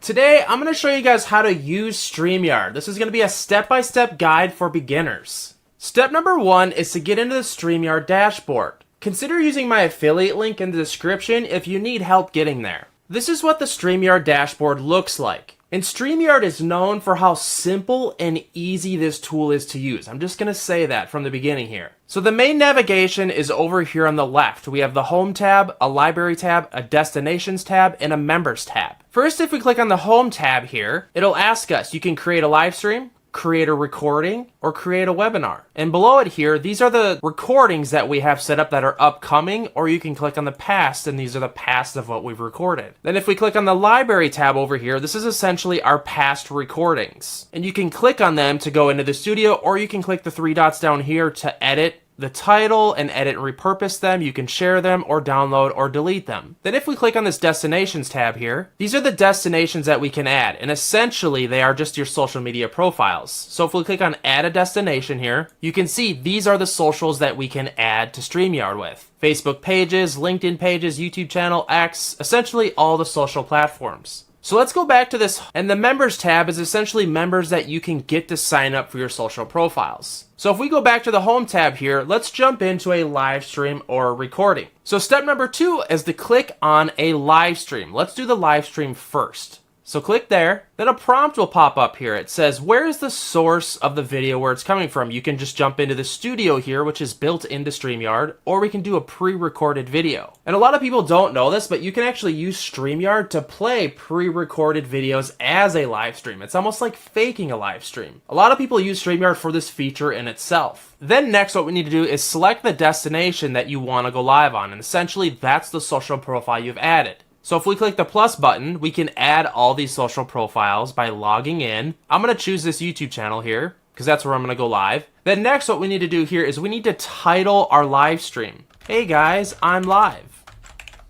Today, I'm going to show you guys how to use StreamYard. This is going to be a step-by-step guide for beginners. Step number 1 is to get into the StreamYard dashboard. Consider using my affiliate link in the description if you need help getting there. This is what the StreamYard dashboard looks like. And StreamYard is known for how simple and easy this tool is to use. I'm just going to say that from the beginning here. So the main navigation is over here on the left. We have the Home tab, a Library tab, a Destinations tab, and a Members tab. First, if we click on the Home tab here, it'll ask us, you can create a live stream, create a recording, or create a webinar. And below it here, these are the recordings that we have set up that are upcoming, or you can click on the past, and these are the past of what we've recorded. Then if we click on the Library tab over here, this is essentially our past recordings. And you can click on them to go into the studio, or you can click the 3 dots down here to edit the title and edit and repurpose them. You can share them or download or delete them. Then if we click on this Destinations tab here, these are the destinations that we can add, and essentially they are just your social media profiles. So if we click on add a destination here, you can see these are the socials that we can add to StreamYard with. Facebook pages, LinkedIn pages, YouTube channel, X, essentially all the social platforms. So let's go back to this, and the Members tab is essentially members that you can get to sign up for your social profiles. So if we go back to the Home tab here, let's jump into a live stream or a recording. So step number 2 is to click on a live stream. Let's do the live stream first. So click there, then a prompt will pop up here. It says, where is the source of the video where it's coming from? You can just jump into the studio here, which is built into StreamYard, or we can do a pre-recorded video. And a lot of people don't know this, but you can actually use StreamYard to play pre-recorded videos as a live stream. It's almost like faking a live stream. A lot of people use StreamYard for this feature in itself. Then next, what we need to do is select the destination that you want to go live on, and essentially that's the social profile you've added. So if we click the plus button, we can add all these social profiles by logging in. I'm going to choose this YouTube channel here because that's where I'm going to go live. Then next, what we need to do here is we need to title our live stream. Hey guys, I'm live.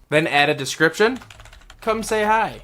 Then add a description. Come say hi.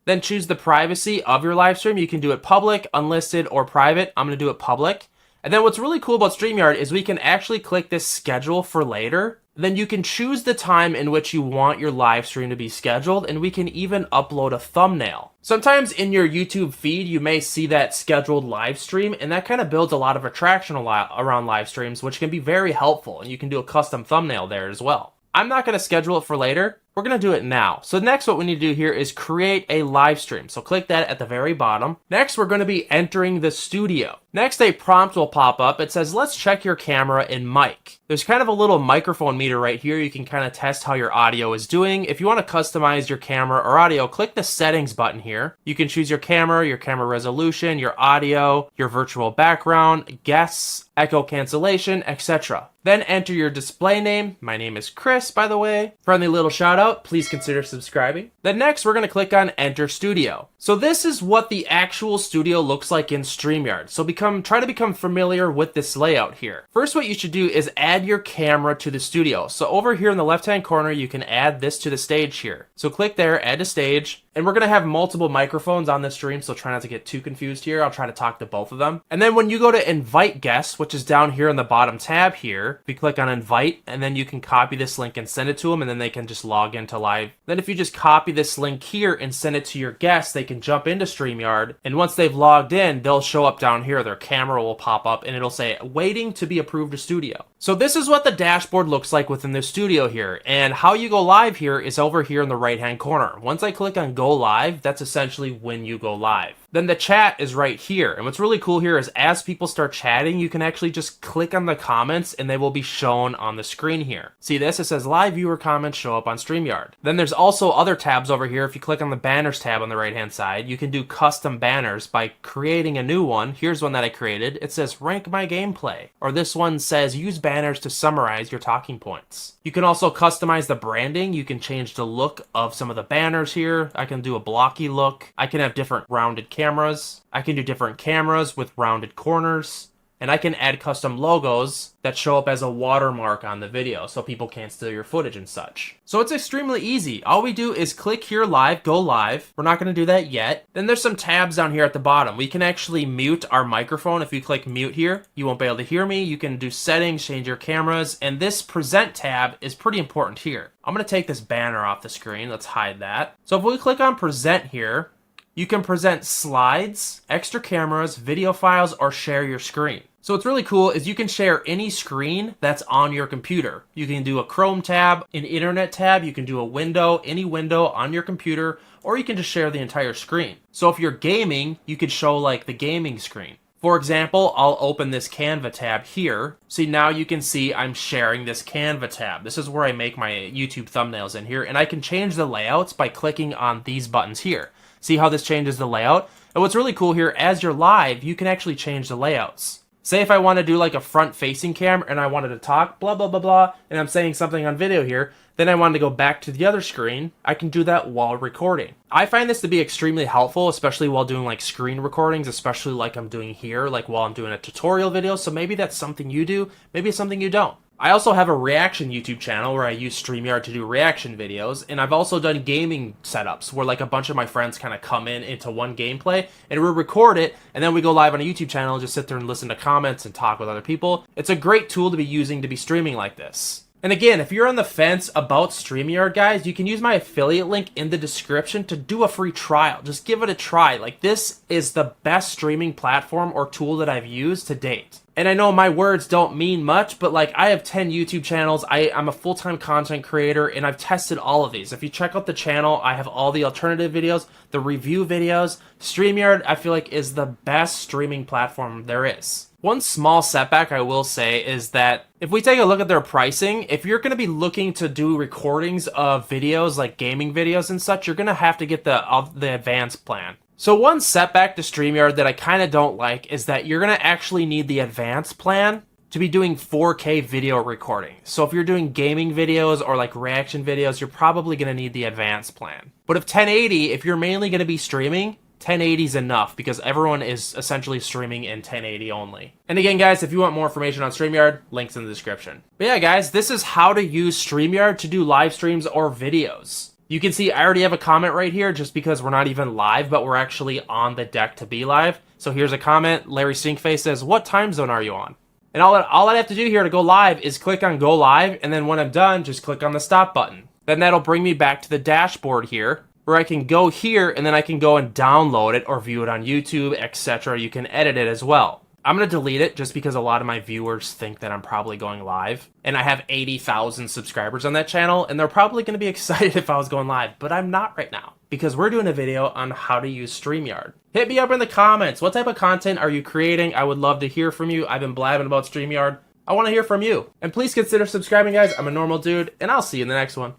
Then choose the privacy of your live stream. You can do it public, unlisted, or private. I'm going to do it public. And then what's really cool about StreamYard is we can actually click this schedule for later. Then you can choose the time in which you want your live stream to be scheduled, and we can even upload a thumbnail. Sometimes in your YouTube feed, you may see that scheduled live stream, and that kind of builds a lot of attraction around live streams, which can be very helpful, and you can do a custom thumbnail there as well. I'm not going to schedule it for later. We're going to do it now. So next, what we need to do here is create a live stream. So click that at the very bottom. Next, we're going to be entering the studio. Next, a prompt will pop up. It says, let's check your camera and mic. There's kind of a little microphone meter right here. You can kind of test how your audio is doing. If you want to customize your camera or audio, click the settings button here. You can choose your camera resolution, your audio, your virtual background, guests, echo cancellation, etc. Then enter your display name. My name is Chris, by the way. Friendly little shout out. Please consider subscribing. Then next, we're going to click on Enter Studio. So this is what the actual studio looks like in StreamYard. So try to become familiar with this layout here. First, what you should do is add your camera to the studio. So over here in the left-hand corner, you can add this to the stage here. So click there, add to stage. And we're going to have multiple microphones on this stream, so try not to get too confused here. I'll try to talk to both of them. And then when you go to invite guests, which is down here in the bottom tab here, we click on invite, and then you can copy this link and send it to them, and then they can just log into live. Then if you just copy this link here and send it to your guests, they can jump into StreamYard, and once they've logged in, they'll show up down here. Their camera will pop up, and it'll say, waiting to be approved to studio. So this is what the dashboard looks like within the studio here, and how you go live here is over here in the right-hand corner. Once I click on go live, that's essentially when you go live. Then the chat is right here. And what's really cool here is as people start chatting, you can actually just click on the comments and they will be shown on the screen here. See this? It says live viewer comments show up on StreamYard. Then there's also other tabs over here. If you click on the banners tab on the right hand side, you can do custom banners by creating a new one. Here's one that I created. It says rank my gameplay. Or this one says use banners to summarize your talking points. You can also customize the branding. You can change the look of some of the banners here. I can do a blocky look. I can have different rounded cameras. I can do different cameras with rounded corners. And I can add custom logos that show up as a watermark on the video so people can't steal your footage and such. So it's extremely easy. All we do is click here live, go live. We're not going to do that yet. Then there's some tabs down here at the bottom. We can actually mute our microphone. If you click mute here, you won't be able to hear me. You can do settings, change your cameras, and this present tab is pretty important here. I'm going to take this banner off the screen. Let's hide that. So if we click on present here, You can present slides, extra cameras, video files, or share your screen. So what's really cool is you can share any screen that's on your computer. You can do a Chrome tab, an internet tab, you can do a window, any window on your computer, or you can just share the entire screen. So if you're gaming, you could show like the gaming screen. For example, I'll open this Canva tab here. See, now you can see I'm sharing this Canva tab. This is where I make my YouTube thumbnails in here, and I can change the layouts by clicking on these buttons here. See how this changes the layout? And what's really cool here, as you're live, you can actually change the layouts. Say if I want to do like a front-facing camera and I wanted to talk, blah, blah, blah, blah, and I'm saying something on video here, then I wanted to go back to the other screen, I can do that while recording. I find this to be extremely helpful, especially while doing like screen recordings, especially like I'm doing here, like while I'm doing a tutorial video, so maybe that's something you do, maybe it's something you don't. I also have a reaction YouTube channel where I use StreamYard to do reaction videos, and I've also done gaming setups where like a bunch of my friends kind of come in into one gameplay, and we record it, and then we go live on a YouTube channel and just sit there and listen to comments and talk with other people. It's a great tool to be using to be streaming like this. And again, if you're on the fence about StreamYard, guys, you can use my affiliate link in the description to do a free trial. Just give it a try. Like, this is the best streaming platform or tool that I've used to date. And I know my words don't mean much, but like I have 10 YouTube channels, I'm a full-time content creator, and I've tested all of these. If you check out the channel, I have all the alternative videos, the review videos. StreamYard, I feel like, is the best streaming platform there is. One small setback I will say is that if we take a look at their pricing, if you're going to be looking to do recordings of videos like gaming videos and such, you're going to have to get the advanced plan. So one setback to StreamYard that I kind of don't like is that you're going to actually need the advanced plan to be doing 4K video recording. So if you're doing gaming videos or like reaction videos, you're probably going to need the advanced plan. But if you're mainly going to be streaming, 1080 is enough because everyone is essentially streaming in 1080 only. And again, guys, if you want more information on StreamYard, links in the description. But yeah, guys, this is how to use StreamYard to do live streams or videos. You can see I already have a comment right here just because we're not even live, but we're actually on the deck to be live. So here's a comment. Larry Stinkface says, "What time zone are you on?" And all I have to do here to go live is click on go live, and then when I'm done, just click on the stop button. Then that'll bring me back to the dashboard here, where I can go here and then I can go and download it or view it on YouTube, etc. You can edit it as well. I'm going to delete it just because a lot of my viewers think that I'm probably going live. And I have 80,000 subscribers on that channel, and they're probably going to be excited if I was going live, but I'm not right now because we're doing a video on how to use StreamYard. Hit me up in the comments. What type of content are you creating? I would love to hear from you. I've been blabbing about StreamYard. I want to hear from you. And please consider subscribing, guys. I'm a normal dude, and I'll see you in the next one.